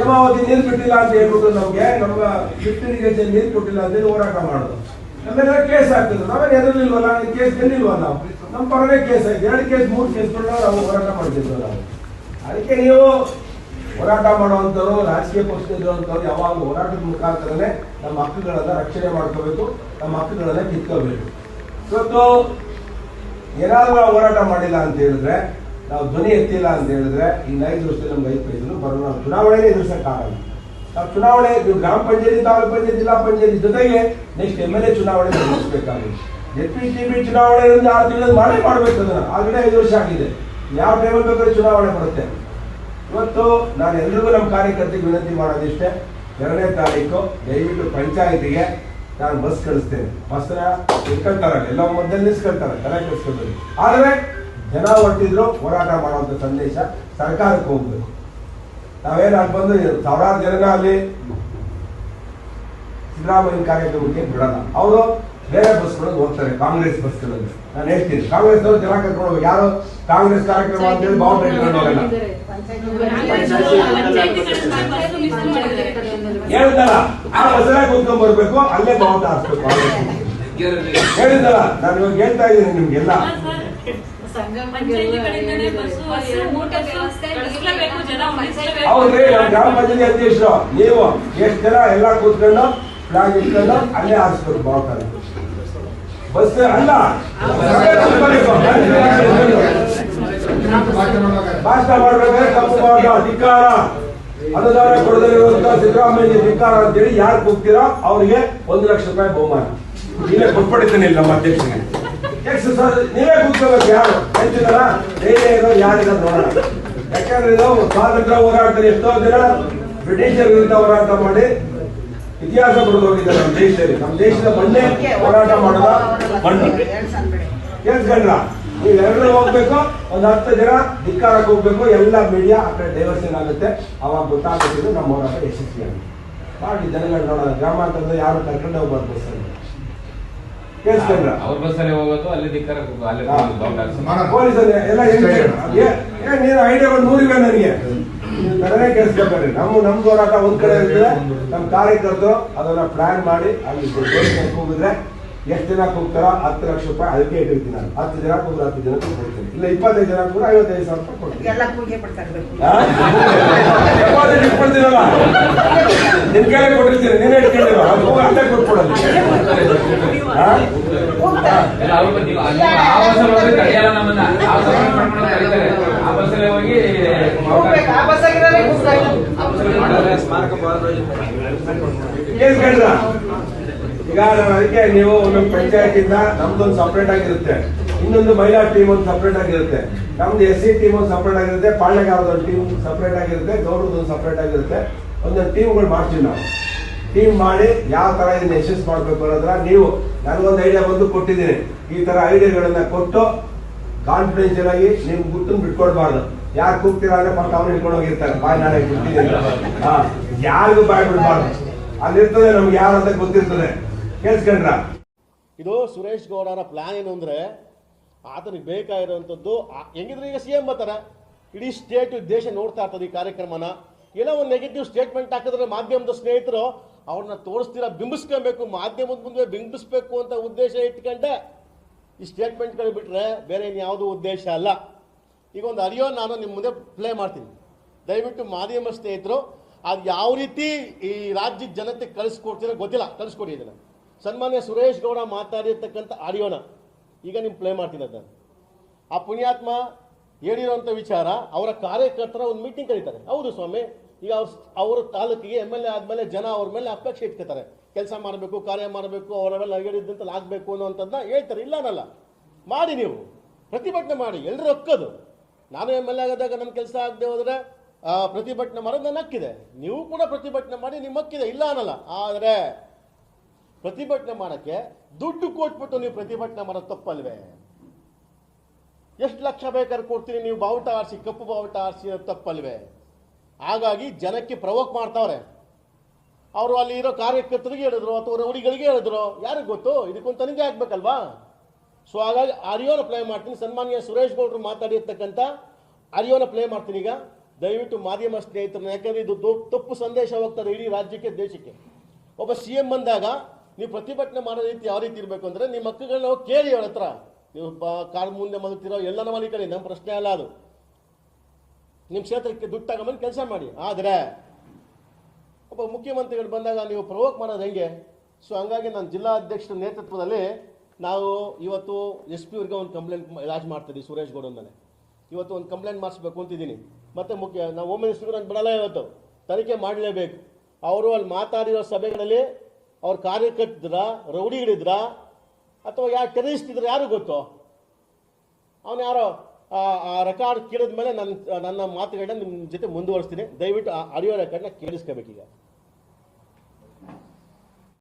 ಹೇಮಾವತಿ ನೀರು ಬಿಟ್ಟಿಲ್ಲ ಅಂತ ಹೇಳ್ಬಿಟ್ಟು ನಮ್ಗೆ ನಮ್ಮ ಬಿಟ್ಟಿಗೆ ನೀರು ಕೊಟ್ಟಿಲ್ಲ ಅಂತ ಹೋರಾಟ ಮಾಡೋದು. ನಮ್ಮೆಲ್ಲ ಕೇಸ್ ಆಗ್ತದೆ. ನಾವೇನು ಎದುರಿಲ್ವಲ್ಲ, ಕೇಸ್ ಗೆಲ್ಲಿಲ್ವ ನಾವು? ನಮ್ಮ ಪರನೇ ಕೇಸ್ ಆಯ್ತು, 2 ಕೇಸ್ 3 ಕೇಸ್ಗಳನ್ನ ನಾವು ಹೋರಾಟ ಮಾಡ್ತಿದ್ವಿ ನಾವು. ಅದಕ್ಕೆ ನೀವು ಹೋರಾಟ ಮಾಡುವಂಥವ್ರು, ರಾಜಕೀಯ ಪಕ್ಷದಲ್ಲಿರುವಂಥವ್ರು ಯಾವಾಗಲೂ ಹೋರಾಟದ ಮುಖಾಂತರನೇ ನಮ್ಮ ಹಕ್ಕುಗಳನ್ನ ರಕ್ಷಣೆ ಮಾಡ್ಕೋಬೇಕು, ನಮ್ಮ ಹಕ್ಕುಗಳನ್ನ ಕಿತ್ಕೋಬೇಕು. ಇವತ್ತು ಏನಾದ್ರೂ ನಾವು ಹೋರಾಟ ಮಾಡಿಲ್ಲ ಅಂತ ಹೇಳಿದ್ರೆ, ನಾವು ಧ್ವನಿ ಎತ್ತಿಲ್ಲ ಅಂತ ಹೇಳಿದ್ರೆ, ಇನ್ನು 5 ವರ್ಷದಲ್ಲಿ ನಮ್ಗೆ 5 ಪೈಸಲು ಬರೋಣ. ನಾವು ಚುನಾವಣೆನೇ ಎದುರಿಸಕ್ಕಾಗಲ್ಲ. ನಾವು ಚುನಾವಣೆ, ನೀವು ಗ್ರಾಮ ಪಂಚಾಯತಿ, ತಾಲೂಕು ಪಂಚಾಯತಿ, ಜಿಲ್ಲಾ ಪಂಚಾಯತಿ ಜೊತೆಗೆ ನೆಕ್ಸ್ಟ್ MLA ಚುನಾವಣೆ ಎದುರಿಸಬೇಕಾಗುತ್ತೆ. JPTB ಚುನಾವಣೆ 6 ತಿಂಗಳಲ್ಲಿ ಮಾಡಬೇಕು. ಅದನ್ನ ಆಲ್ರೆಡಿ 5 ವರ್ಷ ಆಗಿದೆ. ಯಾವ ಟೈಮಲ್ಲಿ ಬೇಕಾದ್ರೆ ಚುನಾವಣೆ ಬರುತ್ತೆ. ಇವತ್ತು ನಾನು ಎಲ್ರಿಗೂ ನಮ್ಮ ಕಾರ್ಯಕರ್ತರಿಗೆ ವಿನಂತಿ ಮಾಡೋದಿಷ್ಟೇ, 2ನೇ ತಾರೀಕು ದಯವಿಟ್ಟು ಪಂಚಾಯತಿಗೆ ನಾನು ಬಸ್ ಕಳಿಸ್ತೇನೆ. ಬಸ್ನ ಇಟ್ಕೊಳ್ತಾರೆ, ಎಲ್ಲ ಮೊದಲು ನಿಲ್ಸ್ಕೊಳ್ತಾರೆ, ಚೆನ್ನಾಗಿ ಕಳಿಸ್ಕೊಳ್ತಾರೆ. ಆದರೆ ಜನ ಹೊರಟಿದ್ರು ಹೋರಾಟ ಮಾಡುವಂಥ ಸಂದೇಶ ಸರ್ಕಾರಕ್ಕೆ ಹೋಗ್ಬೇಕು. ನಾವೇನು ಅಲ್ಲಿ ಬಂದು 1000 ಜನ ಅಲ್ಲಿ ಸಿದ್ದರಾಮಯ್ಯ ಕಾರ್ಯಕ್ರಮಕ್ಕೆ ಬಿಡಲ್ಲ. ಅವರು ಬೇರೆ ಬಸ್ಗಳಲ್ಲಿ ಹೋಗ್ತಾರೆ, ಕಾಂಗ್ರೆಸ್ ಬಸ್ಗಳಲ್ಲಿ. ನಾನು ಹೇಳ್ತೀನಿ, ಕಾಂಗ್ರೆಸ್ನವರು ಜನ ಕರ್ಕೊಂಡು ಹೋಗಿ, ಯಾರು ಕಾಂಗ್ರೆಸ್ ಕಾರ್ಯಕ್ರಮ ಅಂತೇಳಿ ಬಾವುಟ ಇಟ್ಕೊಂಡು ಹೋಗಲ್ಲ. ಹೇಳಿದಲ್ಲ, ಆ ಬಸ್ಸಲ್ಲೇ ಕೂತ್ಕೊಂಡ್ ಬರ್ಬೇಕು, ಅಲ್ಲೇ ಬಾವುಟ ಹಾಕ್ಬೇಕು. ಹೇಳಿದಲ್ಲ, ನಾನು ಇವಾಗ ಹೇಳ್ತಾ ಇದ್ದೀನಿ ನಿಮ್ಗೆಲ್ಲ. ಹೌದ್ರಿ, ನಮ್ಮ ಗ್ರಾಮ ಪಂಚಾಯತಿ ಅಧ್ಯಕ್ಷರು ನೀವು ಎಷ್ಟು ಜನ ಎಲ್ಲ ಕೂತ್ಕೊಂಡು ಫ್ಲಾಗ್ ಇಟ್ಕೊಂಡು ಅಲ್ಲೇ ಹಾರಿಸ್ಬೇಕು ಬಾವುಟ. ಬಸ್ ಅಲ್ಲ, ಭಾಷಣ ಮಾಡ್ಬೇಕಾದ್ರೆ ತಪ್ಪು ಬಾವುಟ ಧಿಕ್ಕಾರ, ಅನುದಾನ ಕೊಡದಿರುವಂತಹ ಸಿದ್ದರಾಮಯ್ಯ ಧಿಕ್ಕಾರ ಅಂತೇಳಿ ಯಾರು ಕೂಗ್ತೀರೋ ಅವ್ರಿಗೆ 1 ಲಕ್ಷ ರೂಪಾಯಿ ಬಹುಮಾನ ನೀವೇ ಕೊಟ್ಬಿಡ್ತೀನಿ ನಮ್ಮ ಅಧ್ಯಕ್ಷರಿಗೆ. ನೀವೇ ಕೂತ್ಕೋಬೇಕು. ಯಾರು ಹೇಳ್ತಿದಾರ ಧೈರ್ಯ ಇರೋದು ಯಾರಿಲ್ಲ ನೋಡೋಣ. ಯಾಕಂದ್ರೆ ಇದು ಸ್ವಾತಂತ್ರ್ಯ ಹೋರಾಟದಲ್ಲಿ ಎಷ್ಟೋ ಜನ ಬ್ರಿಟಿಷರ್ ವಿರುದ್ಧ ಹೋರಾಟ ಮಾಡಿ ಇತಿಹಾಸ ಬರೆದು ಹೋಗಿದ್ದಾರೆ ನಮ್ಮ ದೇಶದಲ್ಲಿ. ನಮ್ಮ ದೇಶದ ಮಣ್ಣೆ ಹೋರಾಟ ಮಾಡೋದ ಮಣ್ಣು. ಕೇಳಿಸ್ಕೊಂಡ್ರ? ನೀವೆಲ್ಲರೂ ಹೋಗ್ಬೇಕು, 10 ಜನ ಧಿಕ್ಕಾರಕ್ಕೆ ಹೋಗ್ಬೇಕು. ಎಲ್ಲ ಮೀಡಿಯಾ ಆ ಕಡೆ ಡೈವರ್ಷನ್ ಆಗುತ್ತೆ. ಅವಾಗ ಗೊತ್ತಾಗುತ್ತೆ ನಮ್ಮ ಹೋರಾಟ ಯಶಸ್ವಿ ಆಗುತ್ತೆ. ಮಾಡಿ ಜನಗಳು ನೋಡೋಣ. ಗ್ರಾಮಾಂತರದ ಯಾರು ಕರ್ಕೊಂಡು ಹೋಗ್ಬಾರ್ದು ಬಸ್ಸಲ್ಲಿ. ಕೇಳಿಸ್ಕೊಂಡ್ರ? ಅವ್ರ ಬಸ್ಸಲ್ಲಿ ಹೋಗೋದು, ಅಲ್ಲಿ ಧಿಕ್ಕಾರಕ್ಕೆ ಪೊಲೀಸಲ್ಲಿ ಎಲ್ಲ ನೀನು ಐಡಿಯಾಗಳು 100 ಇವೆ ನನಗೆ. ಕಡೆ ಕೇಳಿಸ್ಕೊಳ್ಬೇಡ್ರಿ. ನಮ್ದು ಹೋರಾಟ ಒಂದ್ ಕಡೆ ಇರ್ತದೆ. ನಮ್ಮ ಕಾರ್ಯಕರ್ತರು ಅದನ್ನ ಪ್ಲಾನ್ ಮಾಡಿ ಅಲ್ಲಿ ಕೂಗಿದ್ರೆ ಎಷ್ಟು ಜನ ಕೂಗ್ತಾರೋ 10 ಲಕ್ಷ ರೂಪಾಯಿ ಅದಕ್ಕೆ ಇಟ್ಟಿರ್ತೀನಿ ನಾನು. 10 ಜನ ಕೂಗ್ರೆ 10 ಜನ ಕೊಡ್ತೀನಿ. ಇಲ್ಲ 25 ಜನ ಕೂಡ 55,000 ರೂಪಾಯಿ ಕೊಡ್ತೀನಿ. ಕೊಡ್ತೀನಲ್ಲ, ನಿನ್ ಕೈಲೇ ಕೊಟ್ಟಿರ್ತೀನಿ, ನೀನೇ ಇಟ್ಕೊಂಡಿರೋ ಅಲ್ಲೇ ಕೊಟ್ಕೊಡಲ್ಲ. ಈಗ ಅದಕ್ಕೆ ನೀವು ಒಂದೊಂದು ಪಂಚಾಯತಿಂದ ನಮ್ದೊಂದು ಸಪರೇಟ್ ಆಗಿರುತ್ತೆ, ಇನ್ನೊಂದು ಮಹಿಳಾ ಟೀಮ್ ಒಂದು ಸಪರೇಟ್ ಆಗಿರುತ್ತೆ, ನಮ್ದು SC ಟೀಮ್ ಒಂದು ಸಪರೇಟ್ ಆಗಿರುತ್ತೆ, ಪಾಳ್ಯಗಾರದೊಂದು ಟೀಮ್ ಸಪರೇಟ್ ಆಗಿರುತ್ತೆ, ಗೌರವದೊಂದು ಸಪರೇಟ್ ಆಗಿರುತ್ತೆ. ಒಂದೊಂದು ಟೀಮ್ಗಳು ಮಾಡ್ತೀವಿ ನಾವು. ಟೀಮ್ ಮಾಡಿ ಯಾವ ತರ ಇದನ್ನ ಯಶಸ್ಸು ಮಾಡ್ಬೇಕು ಅನ್ನೋದ್ರ ನೀವು ನನಗೊಂದು ಐಡಿಯಾ ಬಂದು ಕೊಟ್ಟಿದ್ದೀನಿ. ಈ ತರ ಐಡಿಯಾಗಳನ್ನ ಕೊಟ್ಟು ಕಾನ್ಫಿಡೆನ್ಷಿಯಲ್ ಆಗಿ ನಿಮ್ ಗುಟ್ಟನ್ನು ಬಿಟ್ಕೊಡ್ಬಾರ್ದು. ಯಾರು ಕೂಗ್ತೀರಾ ಅಂದ್ರೆ ಪಕ್ಕ ಅವ್ರು ಹಿಡ್ಕೊಂಡು ಹೋಗಿರ್ತಾರೆ, ಬಾಯ್ ನಾಳೆ ಕೊಟ್ಟಿದ್ದೀನಿ. ಯಾರಿಗೂ ಬಾಯ್ ಬಿಡ್ಬಾರ್ದು. ಅಲ್ಲಿರ್ತದೆ, ನಮ್ಗೆ ಯಾರಂತ ಗೊತ್ತಿರ್ತದೆ. ಕೇಳಿಸ್ಕೊಂಡ್ರ? ಇದು ಸುರೇಶ್ ಗೌಡರ ಪ್ಲಾನ್ ಏನು ಅಂದ್ರೆ, ಆತನಿಗೆ ಬೇಕಾಗಿರುವಂಥದ್ದು ಹೆಂಗಿದ್ರೆ ಈಗ CM ಬರ್ತಾರೆ, ಇಡೀ ಸ್ಟೇಟ್ ದೇಶ ನೋಡ್ತಾ ಇರ್ತದೆ ಈ ಕಾರ್ಯಕ್ರಮನ. ಏನೋ ಒಂದು ನೆಗೆಟಿವ್ ಸ್ಟೇಟ್ಮೆಂಟ್ ಹಾಕಿದ್ರೆ ಮಾಧ್ಯಮದ ಸ್ನೇಹಿತರು ಅವ್ರನ್ನ ತೋರಿಸ್ತೀರಾ, ಬಿಂಬಿಸ್ಕೊಬೇಕು, ಮಾಧ್ಯಮದ ಮುಂದೆ ಬಿಂಬಿಸ್ಬೇಕು ಅಂತ ಉದ್ದೇಶ ಇಟ್ಕೊಂಡೆ ಈ ಸ್ಟೇಟ್ಮೆಂಟ್ಗಳು ಬಿಟ್ರೆ ಬೇರೆ ಇನ್ಯಾವುದೂ ಉದ್ದೇಶ ಅಲ್ಲ. ಈಗ ಒಂದು ಆಡಿಯೋ ನಾನು ನಿಮ್ಮ ಮುಂದೆ ಪ್ಲೇ ಮಾಡ್ತೀನಿ. ದಯವಿಟ್ಟು ಮಾಧ್ಯಮ ಸ್ನೇಹಿತರು ಅದು ಯಾವ ರೀತಿ ಈ ರಾಜ್ಯದ ಜನತೆ ಕಳಿಸ್ಕೊಡ್ತೀರೋ ಗೊತ್ತಿಲ್ಲ, ಕಳಿಸ್ಕೊಡಿ ಇದನ್ನು. ಸನ್ಮಾನ್ಯ ಸುರೇಶ್ ಗೌಡ ಮಾತಾಡಿರ್ತಕ್ಕಂಥ ಆಡಿಯೋನ ಈಗ ನಿಮ್ಗೆ ಪ್ಲೇ ಮಾಡ್ತೀನಿ. ಅದನ್ನು ಆ ಪುಣ್ಯಾತ್ಮ ಹೇಳಿರೋಂಥ ವಿಚಾರ, ಅವರ ಕಾರ್ಯಕರ್ತರ ಒಂದು ಮೀಟಿಂಗ್ ಕರೀತಾರೆ. ಹೌದು ಸ್ವಾಮಿ, ಈಗ ಅವ್ರ ತಾಲೂಕಿಗೆ MLA ಆದಮೇಲೆ ಜನ ಅವ್ರ ಮೇಲೆ ಅಪೇಕ್ಷೆ ಇಟ್ಕೋತಾರೆ, ಕೆಲಸ ಮಾಡಬೇಕು, ಕಾರ್ಯ ಮಾಡಬೇಕು, ಅವರ ಮೇಲೆ ಹೇಳಿದ್ದಂತಲ್ಲಿ ಆಗಬೇಕು ಅನ್ನೋಂಥದ್ದನ್ನ ಹೇಳ್ತಾರೆ. ಇಲ್ಲ ಅನ್ನಲ್ಲ, ಮಾಡಿ, ನೀವು ಪ್ರತಿಭಟನೆ ಮಾಡಿ, ಎಲ್ಲರೂ ಹಕ್ಕದು. ನಾನು MLA ಆದಾಗ ನಮ್ಮ ಕೆಲಸ ಆಗದೆ ಹೋದರೆ ಪ್ರತಿಭಟನೆ ಮಾಡೋದು ನನ್ನ ಹಕ್ಕಿದೆ, ನೀವು ಕೂಡ ಪ್ರತಿಭಟನೆ ಮಾಡಿ, ನಿಮ್ಮ ಹಕ್ಕಿದೆ, ಇಲ್ಲ ಅನ್ನಲ್ಲ. ಆದರೆ ಪ್ರತಿಭಟನೆ ಮಾಡೋಕ್ಕೆ ದುಡ್ಡು ಕೊಟ್ಬಿಟ್ಟು ನೀವು ಪ್ರತಿಭಟನೆ ಮಾಡೋದು ತಪ್ಪಲ್ವೇ? ಎಷ್ಟು ಲಕ್ಷ ಬೇಕಾದ್ರೆ ಕೊಡ್ತೀರಿ ನೀವು, ಬಾವುಟ ಆರಿಸಿ, ಕಪ್ಪು ಬಾವುಟ ಆರಿಸಿ, ತಪ್ಪಲ್ವೇ? ಹಾಗಾಗಿ ಜನಕ್ಕೆ ಪ್ರವೋಕ್ ಮಾಡ್ತಾವ್ರೆ. ಅವರು ಅಲ್ಲಿ ಇರೋ ಕಾರ್ಯಕರ್ತರಿಗೆ ಹೇಳಿದ್ರು ಅಥವಾ ರೌಡಿಗಳಿಗೆ ಹೇಳಿದ್ರು, ಯಾರಿಗೆ ಗೊತ್ತು? ಇದಕ್ಕೊಂದು ತನಿಖೆ ಆಗ್ಬೇಕಲ್ವಾ? ಸೊ ಹಾಗಾಗಿ ಆಡಿಯೋನ ಪ್ಲೇ ಮಾಡ್ತೀನಿ. ಸನ್ಮಾನ್ಯ ಸುರೇಶ್ ಗೌಡರು ಮಾತಾಡಿರ್ತಕ್ಕಂಥ ಆಡಿಯೋನ ಪ್ಲೇ ಮಾಡ್ತೀನಿ. ಈಗ ದಯವಿಟ್ಟು ಮಾಧ್ಯಮ ಸ್ನೇಹಿತರನ್ನ, ಯಾಕಂದ್ರೆ ಇದು ತಪ್ಪು ಸಂದೇಶ ಹೋಗ್ತದೆ ಇಡೀ ರಾಜ್ಯಕ್ಕೆ, ದೇಶಕ್ಕೆ. ಒಬ್ಬ CM ಬಂದಾಗ ನೀವು ಪ್ರತಿಭಟನೆ ಮಾಡೋ ರೀತಿ ಯಾವ ರೀತಿ ಇರಬೇಕು ಅಂದರೆ, ನಿಮ್ಮ ಹಕ್ಕುಗಳನ್ನ ಹೋಗಿ ಕೇಳಿ ಅವ್ರ ಹತ್ರ. ನೀವು ಕಾಲ್ ಮುಂದೆ ಮಲಗ್ತಿರೋ ಎಲ್ಲನ ಮಲಿಕಳಿ, ನಮ್ಮ ಪ್ರಶ್ನೆ ಅಲ್ಲ ಅದು. ನಿಮ್ಮ ಕ್ಷೇತ್ರಕ್ಕೆ ದುಡ್ಡು ತಗೊಂಬಂದು ಕೆಲಸ ಮಾಡಿ. ಆದರೆ ಒಬ್ಬ ಮುಖ್ಯಮಂತ್ರಿಗಳು ಬಂದಾಗ ನೀವು ಪ್ರವೋಕ್ ಮಾಡೋದು ಹೆಂಗೆ? ಸೊ ಹಂಗಾಗಿ ನಾನು ಜಿಲ್ಲಾಧ್ಯಕ್ಷರ ನೇತೃತ್ವದಲ್ಲಿ ನಾವು ಇವತ್ತು SP ಅವ್ರಿಗೆ ಒಂದು ಕಂಪ್ಲೇಂಟ್ ಲಾಂಚ್ ಮಾಡ್ತಿದ್ದೀವಿ. ಸುರೇಶ್ ಗೌಡ ಮೇಲೆ ಇವತ್ತು ಒಂದು ಕಂಪ್ಲೇಂಟ್ ಮಾಡಿಸ್ಬೇಕು ಅಂತಿದ್ದೀನಿ. ಮತ್ತು ನಾವು ಹೋಮ್ ಮಿನಿಸ್ಟರ್ಗೂ ನಾನು ಬಿಡಲ್ಲ, ಇವತ್ತು ತನಿಖೆ ಮಾಡಲೇಬೇಕು. ಅವರು ಅಲ್ಲಿ ಮಾತಾಡಿರೋ ಸಭೆಗಳಲ್ಲಿ ಅವ್ರ ಕಾರ್ಯಕರ್ತರ ರೌಡಿಗಳಿದ್ರ ಅಥವಾ ಯಾರು ಟೆರರಿಸ್ಟ್ ಇದ್ರೆ ಯಾರು ಗೊತ್ತು? ಅವನು ಯಾರೋ ರೆಕಾರ್ಡ್ ಕೇಳಿದ ಮೇಲೆ ನನ್ನ ಮಾತುಗಳನ್ನ ನಿಮ್ಮ ಜೊತೆ ಮುಂದುವರಿಸ್ತೀನಿ. ದಯವಿಟ್ಟು ಆಡಿಯೋ ರೆಕಾರ್ಡ್ನ ಕೇಳಿಸ್ಕೋಬೇಕೀಗ.